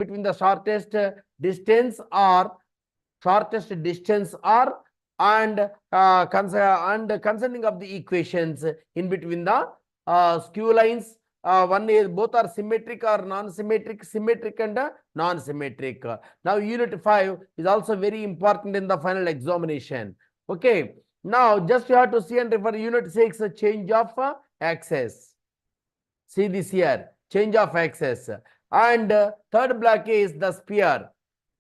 between the shortest distance or concerning of the equations in between the skew lines. One is both are symmetric or non-symmetric, symmetric and non-symmetric. Now unit 5 is also very important in the final examination. Okay, now just you have to see and refer unit 6, change of axis. See this here, change of axis. And third block is the sphere.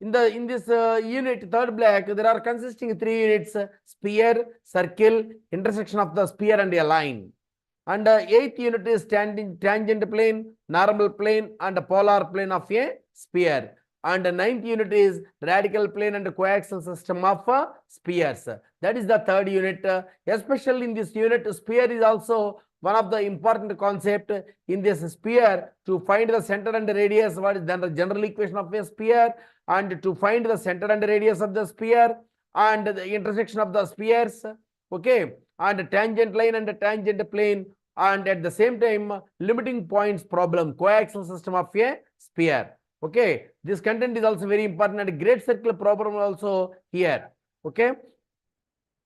In this unit, third block, there are consisting 3 units: sphere, circle, intersection of the sphere and a line. And 8th unit is tangent plane, normal plane and polar plane of a sphere. And 9th unit is radical plane and coaxial system of spheres. That is the third unit. Especially in this unit, sphere is also one of the important concept. In this sphere, to find the center and radius, what is then the general equation of a sphere, and to find the center and radius of the sphere and the intersection of the spheres. Okay, and tangent line and tangent plane, and at the same time limiting points problem, coaxial system of a sphere. Okay, this content is also very important, and great circle problem also here. Okay,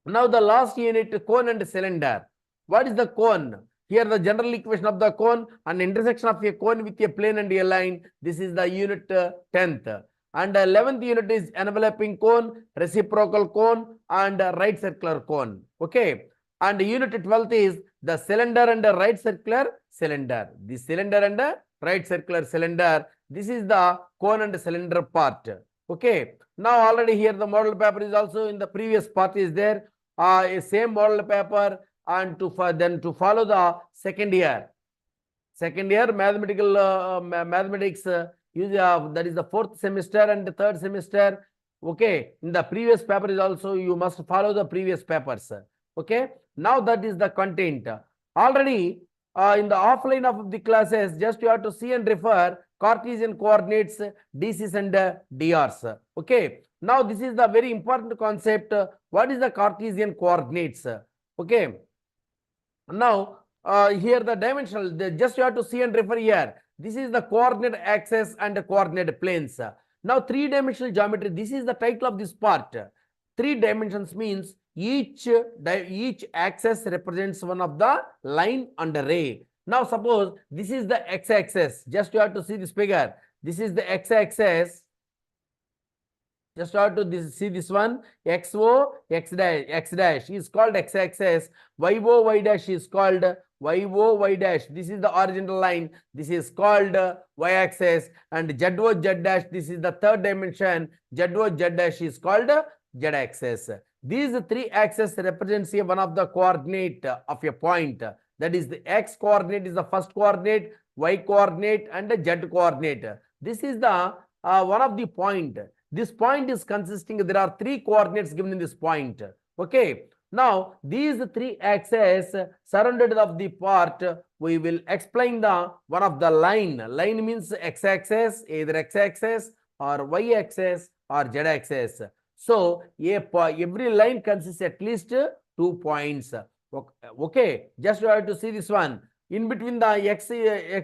now the last unit, cone and cylinder. What is the cone? Here the general equation of the cone and intersection of a cone with a plane and a line. This is the unit 10th. And 11th unit is enveloping cone, reciprocal cone and right circular cone. Okay, and unit 12th is the cylinder and the right circular cylinder. The cylinder and the right circular cylinder. This is the cone and cylinder part. Okay, now already here the model paper is also in the previous part is there. A same model paper, and to follow the second year mathematical mathematics that is the 4th semester and the 3rd semester. Okay, in the previous paper is also you must follow the previous papers. Okay, now that is the content. Already in the offline of the classes, just you have to see and refer Cartesian coordinates, DCs and DRs. Okay, now this is the very important concept. What is the Cartesian coordinates? Okay, now here the dimensional, just you have to see and refer here. This is the coordinate axis and the coordinate planes. Now 3-dimensional geometry, this is the title of this part. 3 dimensions means each axis represents one of the line and ray. Now suppose this is the x-axis, just you have to see this figure. This is the x-axis. Just have to see this one, xo, x dash is called x-axis, yo, y dash is called yo, y dash. This is the horizontal line. This is called y-axis, and zo, z dash. This is the 3rd dimension. Zo, z dash is called z-axis. These 3 axes represents one of the coordinate of a point. That is the x coordinate is the first coordinate, y coordinate, and the z coordinate. This is the one of the point. This point is consisting, there are 3 coordinates given in this point. Okay, now these 3 axes surrounded of the part, we will explain the one of the line. Line means x-axis, either x-axis or y-axis or z-axis. So every line consists at least 2 points. Okay, just you have to see this one. In between the x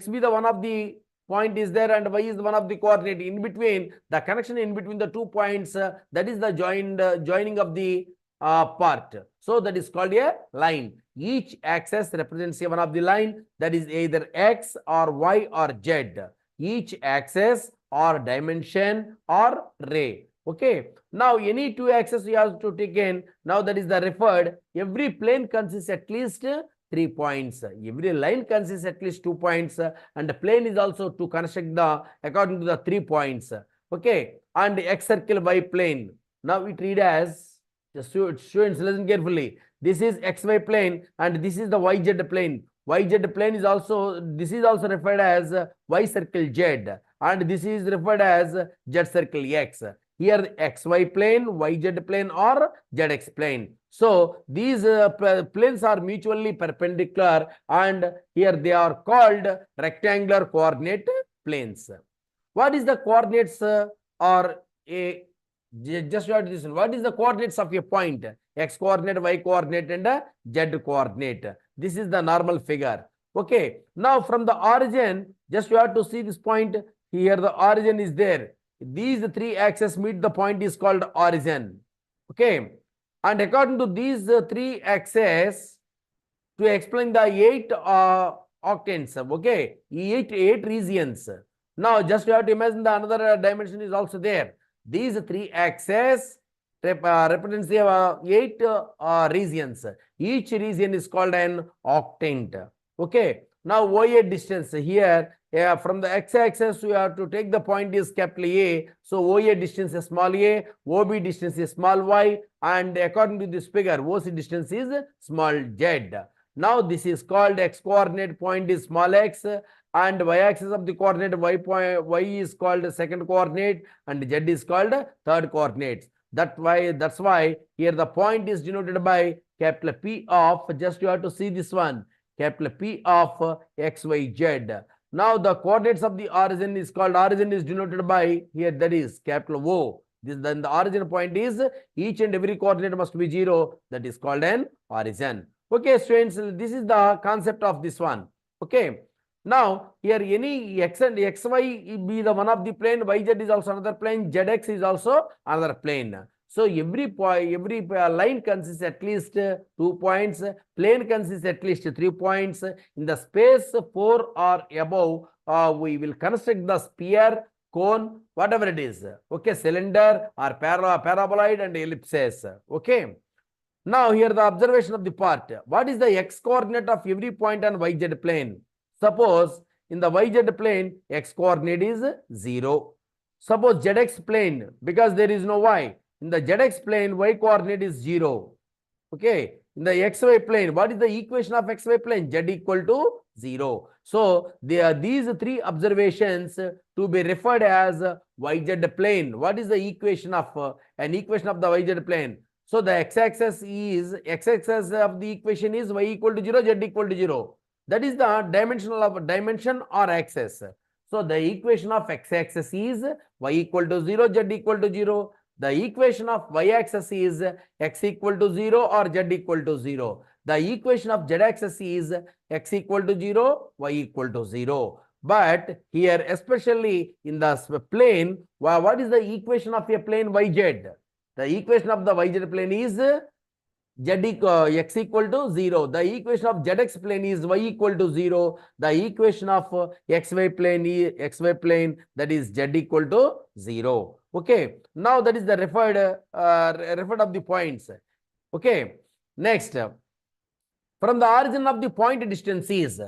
be the one of the point is there, and y is one of the coordinate. In between, the connection in between the 2 points, that is the joining of the part. So that is called a line. Each axis represents one of the line, that is either x or y or z. Each axis or dimension or ray. Okay, now any 2 axes you have to take in. Now that is the referred. Every plane consists at least 3 points. Every line consists at least 2 points, and the plane is also to construct the according to the 3 points. Okay, and x circle y plane. Now it read as, just students listen carefully. This is xy plane and this is the yz plane. Yz plane is also, this is also referred as y circle z, and this is referred as z circle x. Here xy plane, yz plane or zx plane. So these planes are mutually perpendicular, and here they are called rectangular coordinate planes. What is the coordinates or a just write this one. What is the coordinates of a point? X coordinate, y coordinate and z coordinate. This is the normal figure. Okay. Now from the origin, just you have to see this point. here the origin is there. These three axes meet the point is called origin. Okay. And according to these three axes, to explain the 8 octanes, okay, eight regions. Now, just you have to imagine the another dimension is also there. These three axes represents the 8 regions. Each region is called an octant. Okay. Now, OA distance here, from the x-axis, you have to take the point is capital A. So, OA distance is small a, OB distance is small y, and according to this figure, OC distance is small z. Now, this is called x-coordinate point is small x, and y-axis of the coordinate y is called second coordinate, and z is called third coordinate. That's why here the point is denoted by capital P of, just you have to see this one, capital P of x, y, z. Now, the coordinates of the origin is called, origin is denoted by here, that is capital O. Then the origin point is each and every coordinate must be 0. That is called an origin. Okay, students, this is the concept of this one. Okay. Now, here any x and xy be the one of the plane, yz is also another plane, zx is also another plane. So, every line consists at least 2 points, plane consists at least 3 points. In the space 4 or above, we will construct the sphere, cone, whatever it is. Okay, cylinder or paraboloid and ellipses. Okay. Now, here the observation of the part. What is the x coordinate of every point on yz plane? Suppose in the yz plane, x coordinate is 0. Suppose zx plane, because there is no y. In the zx plane, y coordinate is 0. Okay. In the xy plane, what is the equation of xy plane? Z equal to 0. So, these three observations to be referred as yz plane. What is the equation of an equation of the yz plane? So, the x-axis of the equation is y equal to 0, z equal to 0. That is the dimension or axis. So, the equation of x-axis is y equal to 0, z equal to 0. The equation of y-axis is x equal to 0 or z equal to 0. The equation of z-axis is x equal to 0, y equal to 0. But here, especially in the plane, what is the equation of a plane yz? The equation of the yz plane is x equal to 0. The equation of zx plane is y equal to 0. The equation of xy plane is that is z equal to 0. Okay. Now, that is the referred of the points. Okay. Next, from the origin of the point distance is,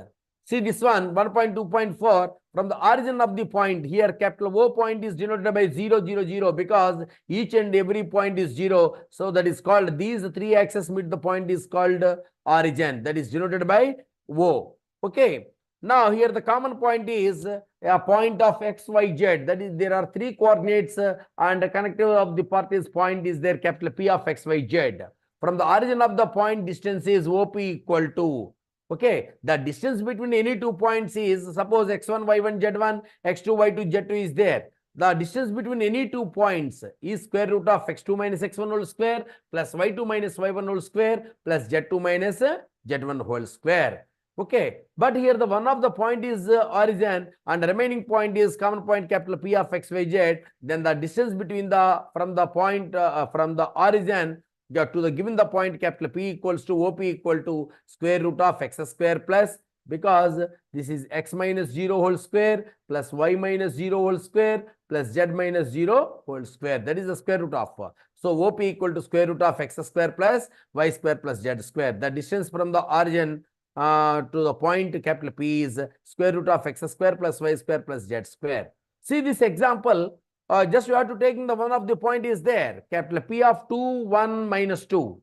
see this one 1.2.4. From the origin of the point, here capital O point is denoted by 0, 0, 0, because each and every point is 0. So, that is called, these three axes meet the point is called origin, that is denoted by O. Okay. Now, here the common point is a point of x, y, z. That is, there are three coordinates and the connective of the part is point is there, capital P of x, y, z. From the origin of the point, distance is OP equal to, okay, the distance between any 2 points is, suppose x1, y1, z1, x2, y2, z2 is there. The distance between any 2 points is square root of x2 minus x1 whole square plus y2 minus y1 whole square plus z2 minus z1 whole square. Okay, but here the one of the point is origin and the remaining point is common point capital P of x, y, z. Then the distance between from the point from the origin to the given the point capital P equals to OP equal to square root of x square plus, because this is x minus 0 whole square plus y minus 0 whole square plus z minus 0 whole square. That is the square root of. So, OP equal to square root of x square plus y square plus z square. The distance from the origin to the point capital P is square root of x square plus y square plus z square. See this example. Just you have to take the one of the point is there, capital P of 2, 1, minus 2.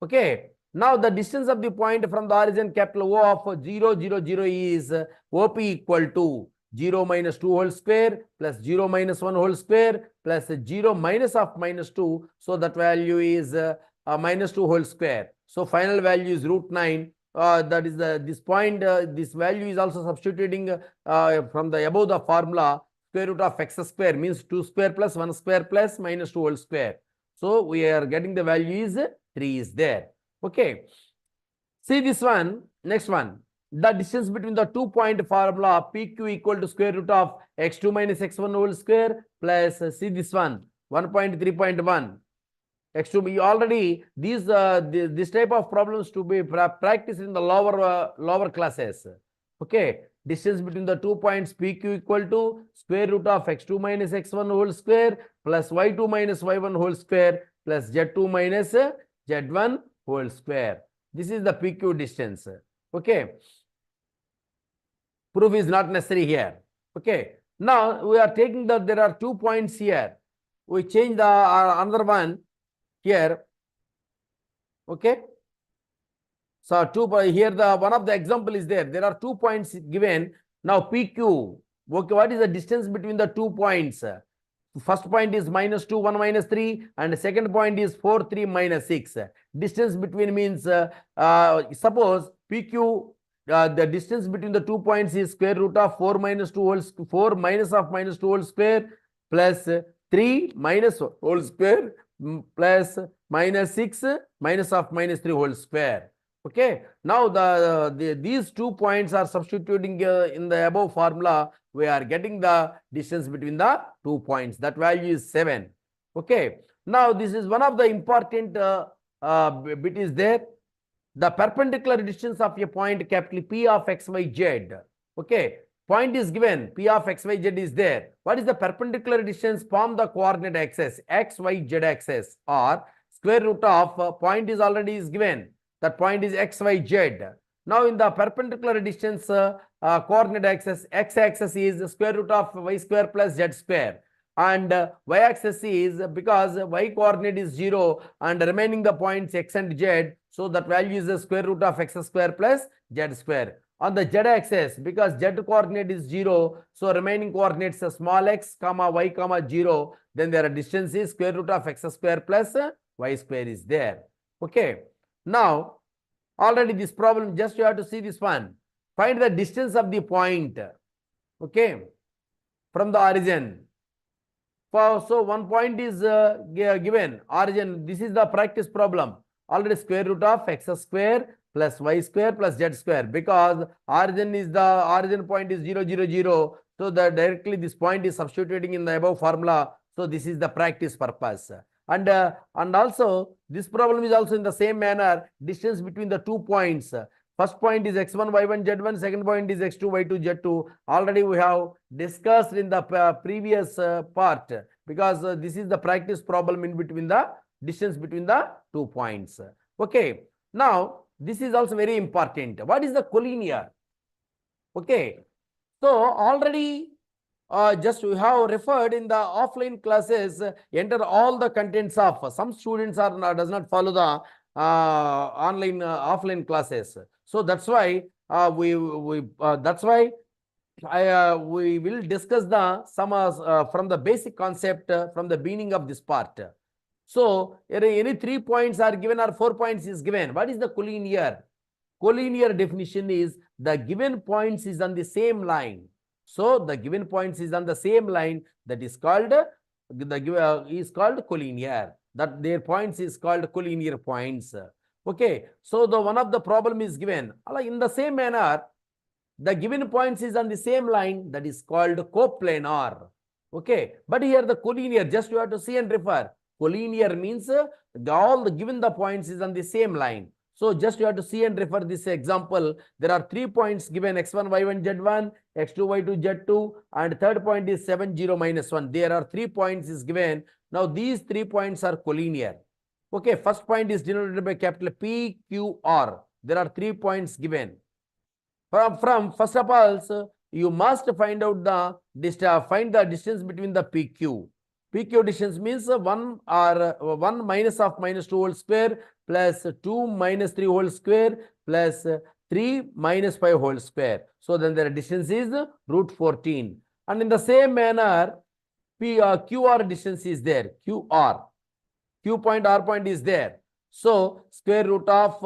Okay. Now, the distance of the point from the origin capital O of 0, 0, 0 is OP equal to 0 minus 2 whole square plus 0 minus 1 whole square plus 0 minus of minus 2. So, that value is minus 2 whole square. So, final value is root 9. That is this point, this value is also substituting from the above the formula. Square root of x square means 2 square plus 1 square plus minus 2 whole square. So, we are getting the value is 3 is there. Okay. See this one, next one. the distance between the 2-point formula PQ equal to square root of x2 minus x1 whole square plus see this one 1.3.1 x2. We already these this type of problems to be practiced in the lower classes. Okay, distance between the 2 points PQ equal to square root of x2 minus x1 whole square plus y2 minus y1 whole square plus z2 minus z1 whole square. This is the PQ distance. Okay, proof is not necessary here. Okay, now we are taking that there are 2 points here. We change the another one here. Okay, so here the one of the example is there. There are 2 points given. Now PQ. Okay, what is the distance between the 2 points? First point is -2, 1, -3, and the second point is 4, 3, -6. Distance between means suppose PQ. The distance between the 2 points is square root of 4 minus 2 whole 4 minus of -2 whole square plus 3 minus whole square plus -6 minus of -3 whole square. Okay, now these 2 points are substituting in the above formula. We are getting the distance between the 2 points. That value is 7. Okay, now this is one of the important bit is there. The perpendicular distance of a point capital P of xyz. Okay, point is given, P of xyz is there. What is the perpendicular distance? Form the coordinate axis, x, y, z axis, or square root of point is already is given. That point is x, y, z. Now in the perpendicular distance coordinate axis, x-axis is square root of y square plus z square. And y-axis is, because y coordinate is 0 and remaining the points x and z, so that value is the square root of x square plus z square. On the z-axis, because z coordinate is 0, so remaining coordinates small x comma y comma 0, then their distance is square root of x square plus y square is there. Okay, now already this problem, just you have to see this one. Find the distance of the point, okay, from the origin. So one point is given, origin. This is the practice problem. Already square root of x square plus y square plus z square, because origin is the origin point is 0, 0, 0. So that directly this point is substituting in the above formula. So this is the practice purpose. And also this problem is also in the same manner. Distance between the 2 points. First point is x1, y1, z1. Second point is x2, y2, z2. Already we have discussed in the previous part, because this is the practice problem in between the distance between the 2 points. Okay. Now this is also very important. What is the collinear? Okay. So already just we have referred in the offline classes, enter all the contents of. Some students are does not follow the offline classes. So that's why we will discuss the some from the basic concept from the beginning of this part. So any 3 points are given or 4 points is given. What is the collinear? Collinear definition is the given points is on the same line. So the given points is on the same line, that is called collinear. That their points is called collinear points. Okay, so the one of the problem is given. In the same manner, the given points is on the same line, that is called coplanar. Okay, but here the collinear, just you have to see and refer. Collinear means all the given the points is on the same line. So just you have to see and refer this example. There are 3 points given, x1, y1, z1, x2, y2, z2, and third point is 7, 0, -1. There are 3 points is given. Now these 3 points are collinear. Okay, first point is denoted by capital P, Q, R. There are 3 points given. From first of all, so you must find out the distance between the PQ. PQ distance means 1 minus of -2 whole square plus 2 minus 3 whole square plus 3 minus 5 whole square. So then their distance is root 14. And in the same manner, QR distance is there. QR. Q point, R point is there. So square root of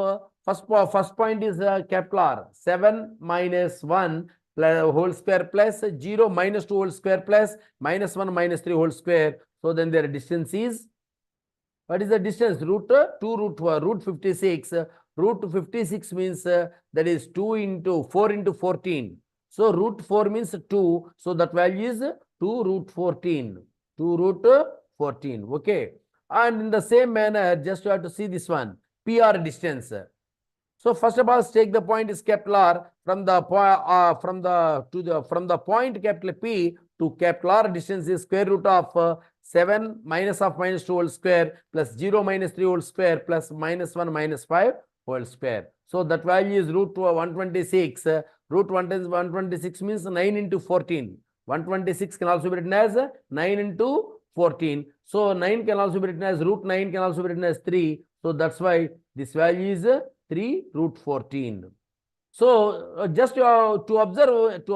first point is capital R. 7 minus 1 whole square plus 0 minus 2 whole square plus -1 minus 3 whole square. So then their distance is, what is the distance? Root 2 root 56. root 56 means that is 2 into 4 into 14. So root 4 means 2. So that value is 2 root 14. 2 root 14. Okay. And in the same manner, just you have to see this one, PR distance. So first of all, take the point is capital R from the point capital P to capital R distance is square root of 7 minus of minus 2 whole square plus 0 minus 3 whole square plus minus 1 minus 5 whole square. So that value is root 126. Root 126 means 9 into 14. 126 can also be written as 9 into 14. So 9 can also be written as root 9 can also be written as 3. So that's why this value is 3 root 14. So just to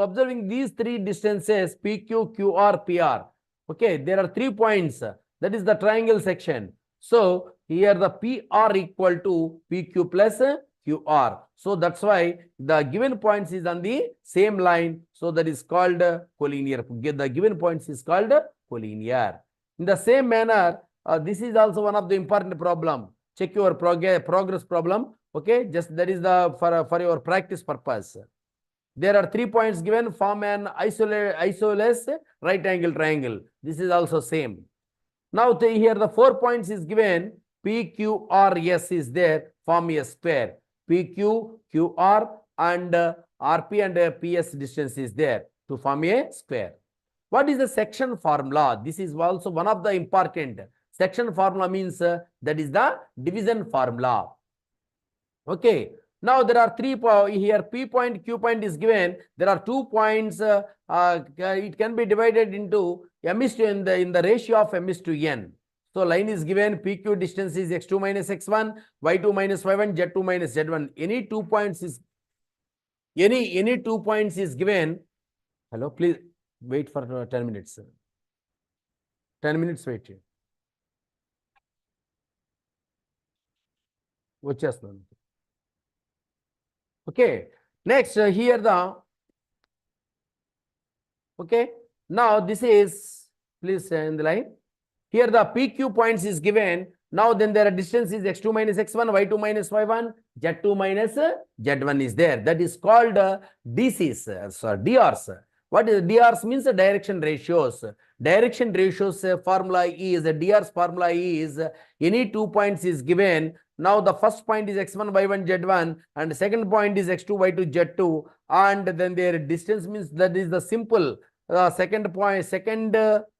observing these three distances PQ, QR, PR. Okay, there are 3 points. That is the triangle section. So here the PR equal to PQ plus QR. So that's why the given points is on the same line. So that is called collinear. The given points is called collinear. In the same manner, this is also one of the important problem. Check your progress problem. Okay, just that is the for your practice purpose. There are 3 points given, form an isosceles right angle triangle. This is also same. Now here the 4 points is given, PQRS is there, form a square. PQ, QR and RP and PS distance is there to form a square. What is the section formula? This is also one of the important. Section formula means that is the division formula. Okay. Now there are 3 here. P point, Q point is given. There are 2 points. It can be divided into m is to in the ratio of m is to n. So line is given. PQ distance is x2 minus x1, y2 minus y1, z2 minus z1. Any 2 points is any 2 points is given. Hello, please wait for 10 minutes. 10 minutes wait. Vachestunandi. Okay. Next here the okay. Now this is please in the line. Here the PQ points is given. Now then there are distances x2 minus x1, y2 minus y1, z2 minus z1 is there. That is called DCs, sorry, DRs. What is DRs means direction ratios. Direction ratios formula is DRs formula is any 2 points is given. Now the first point is x1, y1, z1 and the second point is x2, y2, z2 and then their distance means that is the simple second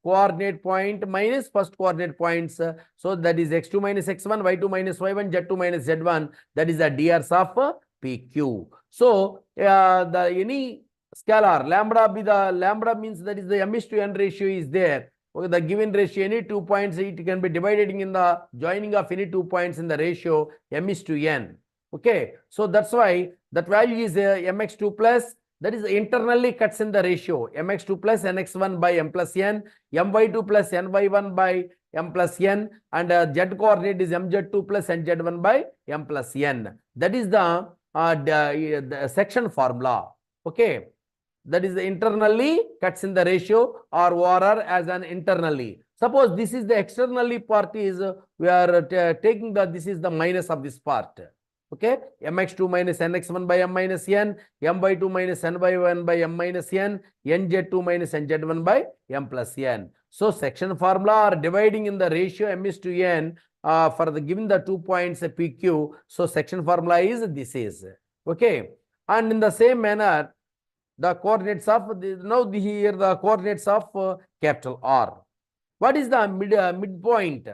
coordinate point minus first coordinate points. So that is x2 minus x1, y2 minus y1, z2 minus z1. That is the DRs of PQ. So the any scalar lambda means that is the m is to n ratio is there. Okay, the given ratio any 2 points it can be divided in the joining of any 2 points in the ratio m is to n. Okay, so that's why that value is mx2 plus. That is internally cuts in the ratio mx2 plus nx1 by m plus n, my2 plus ny1 by m plus n and z coordinate is mz2 plus nz1 by m plus n. That is the section formula. Okay, that is the internally cuts in the ratio or ORR as an internally. Suppose this is the externally part is we are taking this is the minus of this part. Okay, mx2 minus nx1 by m minus n, my2 minus ny1 by m minus n, nz2 minus nz1 by m plus n. So section formula are dividing in the ratio m is to n for the given the 2 points PQ. So section formula is this is okay, and in the same manner the coordinates of here the coordinates of capital R. What is the midpoint?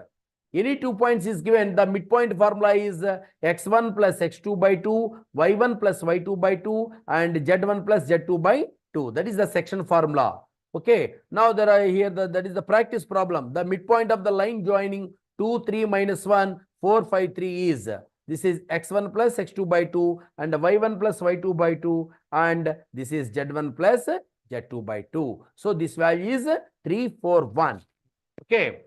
Any 2 points is given. The midpoint formula is x1 plus x2 by 2, y1 plus y2 by 2, and z1 plus z2 by 2. That is the section formula. Okay. Now there are here that is the practice problem. The midpoint of the line joining 2, 3, minus 1, 4, 5, 3 is. This is x1 plus x2 by 2 and y1 plus y2 by 2 and this is z1 plus z2 by 2. So this value is 3, 4, 1. Okay.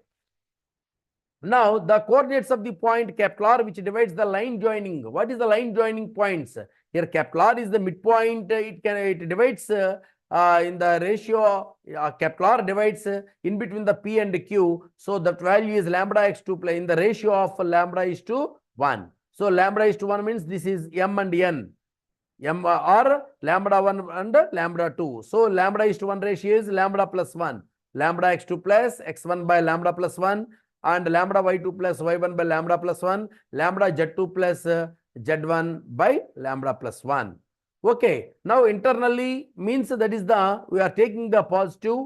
Now the coordinates of the point capital R which divides the line joining. What is the line joining points? Here capital R is the midpoint. It divides in the ratio capital R divides in between the P and Q. So the value is lambda x2 plus in the ratio of lambda is to 1. So lambda is to 1 means this is m and n. Or lambda 1 and lambda 2. So lambda is to 1 ratio is lambda plus 1. Lambda x2 plus x1 by lambda plus 1 and lambda y2 plus y1 by lambda plus 1. Lambda z2 plus z1 by lambda plus 1. Okay. Now internally means that is we are taking the positive.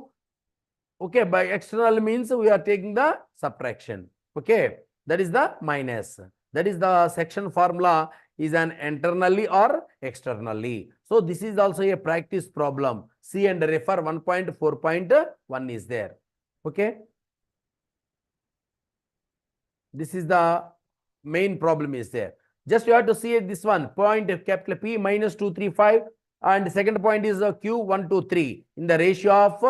Okay. By external means we are taking the subtraction. Okay. That is the minus. That is the section formula is an internally or externally. So this is also a practice problem. See and refer 1.4.1 is there. Okay. This is the main problem is there. Just you have to see this one point capital P minus 235 and second point is Q 1 to 3 in the ratio of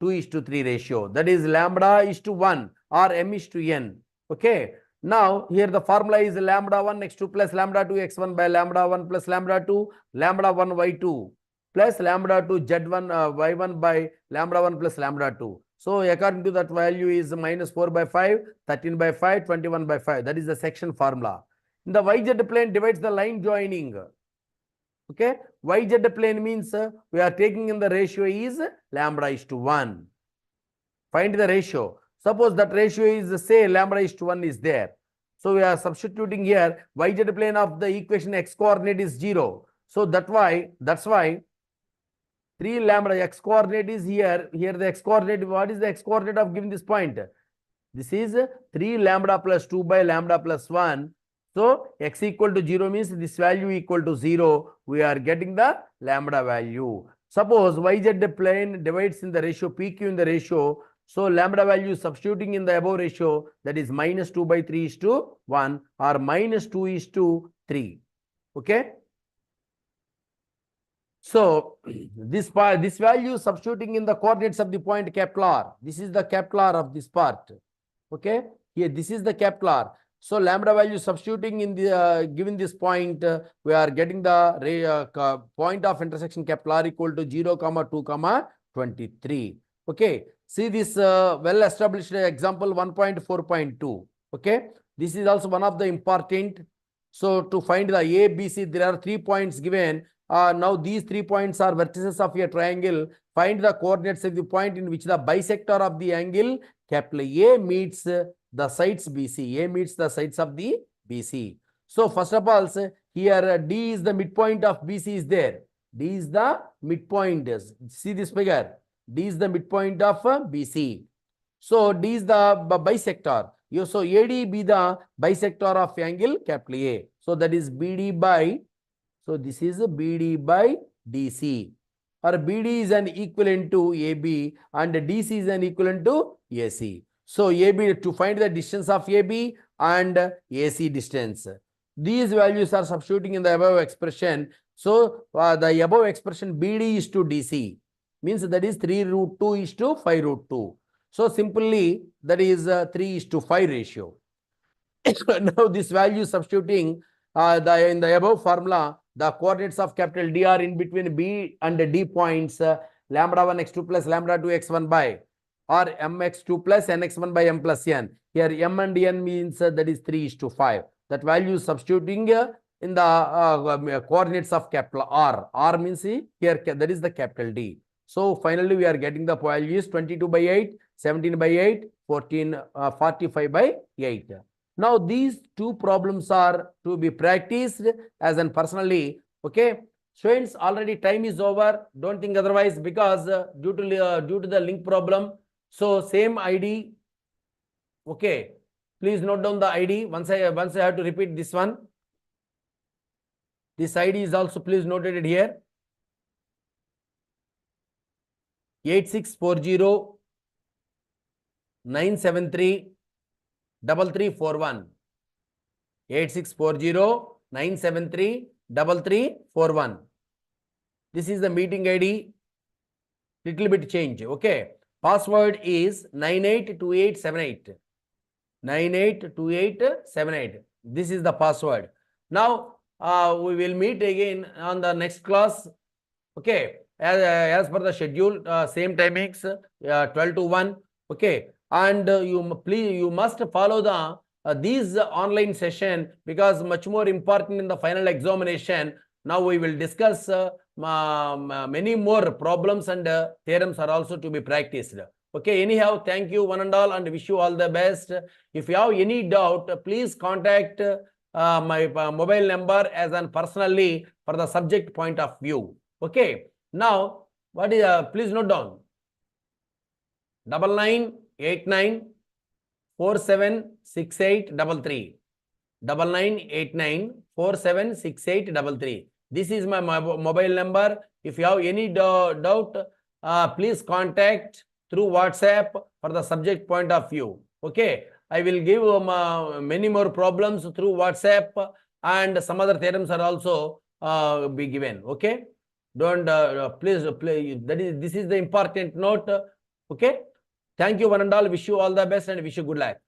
2:3 ratio. That is lambda is to 1 or m is to n. Okay. Now, here the formula is lambda 1 x2 plus lambda 2 x1 by lambda 1 plus lambda 2, lambda 1 y2 plus lambda 2 z1 y1 by lambda 1 plus lambda 2. So, according to that value is minus 4 by 5, 13 by 5, 21 by 5. That is the section formula. In the YZ plane divides the line joining. Okay. YZ plane means we are taking in the ratio is lambda is to 1. Find the ratio. Suppose that ratio is say lambda is to 1 is there. So we are substituting here YZ plane of the equation x coordinate is 0. So that's why 3 lambda x coordinate is here. Here the x coordinate, what is the x coordinate of given this point? This is 3 lambda plus 2 by lambda plus 1. So x equal to 0 means this value equal to 0. We are getting the lambda value. Suppose YZ plane divides in the ratio PQ in the ratio. So lambda value substituting in the above ratio, that is minus 2 by 3 is to 1 or minus 2 is to 3. Okay. So this value substituting in the coordinates of the point capital R. This is the capital R of this part. Okay. Here this is the capital R. So lambda value substituting in the given this point, we are getting the point of intersection capital R equal to 0, 2, 23. Okay. See this well established example 1.4.2. Okay. This is also one of the important. So to find the A, B, C, there are 3 points given. Now these 3 points are vertices of a triangle. Find the coordinates of the point in which the bisector of the angle capital A meets the sides BC. A meets the sides of the BC. So first of all, here D is the midpoint of BC is there. D is the midpoint. See this figure. D is the midpoint of BC. So D is the bisector. So AD be the bisector of angle capital A. So that is BD by, so this is BD by DC. Or BD is an equivalent to AB and DC is an equivalent to AC. So AB, to find the distance of AB and AC distance. These values are substituting in the above expression. So the above expression BD is to DC. Means that is 3 root 2 is to 5 root 2. So simply that is 3 is to 5 ratio. Now this value substituting in the above formula, the coordinates of capital D are in between B and D points, lambda 1 x2 plus lambda 2 x1 by, or mx2 plus nx1 by m plus n. Here m and n means that is 3 is to 5. That value substituting in the coordinates of capital R. R means here that is the capital D. So finally we are getting the values 22 by 8, 17 by 8, 45 by 8. Now these 2 problems are to be practiced as an personally. Okay. Students, already time is over. Don't think otherwise, because due to the link problem. So same ID. Okay. Please note down the ID. Once I have to repeat this one. This ID is also please noted it here. 8640 973 3341. 8640 973 3341. This is the meeting ID. Little bit change. Okay. Password is 982878. 982878. This is the password. Now we will meet again on the next class. Okay. As per the schedule, same timings, 12 to 1. Okay. And you must follow the these online session because much more important in the final examination. Now we will discuss many more problems and theorems are also to be practiced. Okay, anyhow, thank you one and all and wish you all the best. If you have any doubt, please contact my mobile number as an personally for the subject point of view. Okay, now what is, please note down, 9989476833. 9989476833. This is my mobile number. If you have any doubt, please contact through WhatsApp for the subject point of view. Okay, I will give many more problems through WhatsApp and some other theorems are also be given. Okay, don't please play. This is the important note. Okay, thank you one and all. Wish you all the best and wish you good luck.